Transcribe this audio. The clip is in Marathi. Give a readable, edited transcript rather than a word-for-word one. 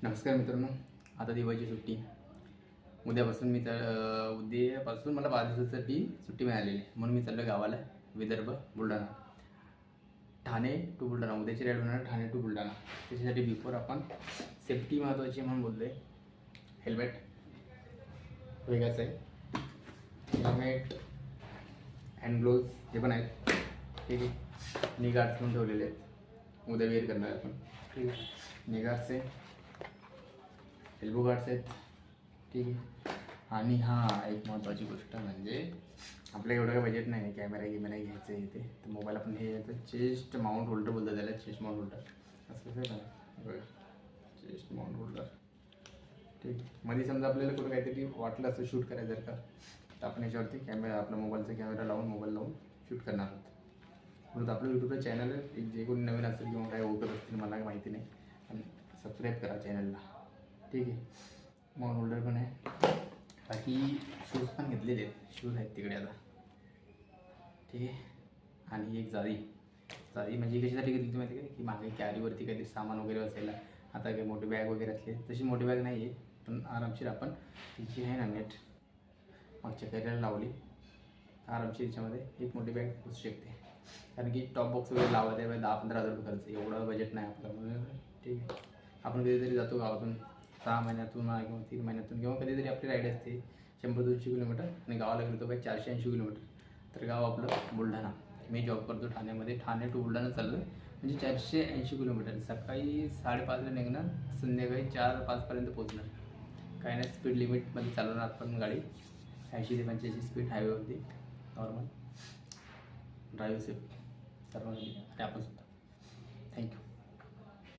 नमस्कार मित्रांनो. आता दिवाळीची सुट्टी उद्यापासून उद्यापासून मला 5 दिवसासाठी सुट्टी मिळालेली आहे. म्हणून मी चाललो गावाला. विदर्भ, बुलढाणा, ठाणे टू बुलढाणा. उद्याची राईड होणार ठाणे टू बुलढाणा. त्याच्यासाठी बिफोर आपण सेफ्टी महत्त्वाची म्हणून बोललो आहे. हेल्मेट वेगळाच आहे. हेल्मेट, हँड ग्लोव्ज हे पण आहेत. ठीक आहे. नी गार्ड्स पण ठेवलेले आहेत. उद्या वेअर करणार आपण. ठीक आहे. नी गार्ड्स आहे, एल्बो गार्ड्स आहेत. ठीक आहे. आणि हां, एक महत्त्वाची गोष्ट म्हणजे आपल्या एवढं काही बजेट नाही आहे कॅमेरा घ्यायचं आहे ते. तर मोबाईल आपण हे चेस्ट माउंट होल्डर बोलतात त्याला. चेस्ट माउंट होल्डर असं कसं आहे बघा. Chest mount holder. ठीक. मध्ये समजा आपल्याला कुठं काहीतरी वाटलं असं शूट करायचं का, तर आपण याच्यावरती कॅमेरा, आपला मोबाईलचा कॅमेरा लावून मोबाईल लावून शूट करणार आहोत. म्हणून आपलं यूट्यूबचं चॅनल आहे. जे कोणी नवीन असेल किंवा काय ओळखत असतील मला काही माहिती नाही, पण सबस्क्राईब करा चॅनलला. ठीक आहे. माउंट होल्डर पण आहे. बाकी शूज पण घेतलेले आहेत. शूज आहेत तिकडे आता. ठीक आहे. आणि एक जाळी म्हणजे कशासाठी घेतली ती माहिती आहे की मागे कॅरीवरती काहीतरी सामान वगैरे असायला. आता काही मोठी बॅग वगैरे असली तशी मोठी बॅग नाही आहे, पण आरामशीर आपण तिची आहे ना नेट मागच्या कॅरीला लावली, आरामशीर याच्यामध्ये एक मोठी बॅग बसू शकते. कारण की टॉप बॉक्स वगैरे लावा त्यावेळेस 10-15 हजार रुपये खर्च. एवढं बजेट नाही आपलं. म्हणून ठीक आहे. आपण कधीतरी जातो गावातून 6 महिन्यातून किंवा 3 महिन्यातून, किंवा कधीतरी आपली राईड असते 100-200 किलोमीटर, आणि गावाला गेलो तो बाई 480 किलोमीटर. तर गाव आपलं बुलढाणा. मी जॉब करतो ठाण्यामध्ये. ठाणे टू बुलढाणा चाललो आहे म्हणजे 480 किलोमीटर. सकाळी 5:30ला निघणार, संध्याकाळी 4-5पर्यंत पोहोचणार. काही नाही, स्पीड लिमिटमध्ये चालवणार आपण गाडी. 80 ते 85 स्पीड हायवेवरती नॉर्मल. ड्राईव्ह सेफ सर्वांनी आणि आपण सुद्धा. थँक्यू.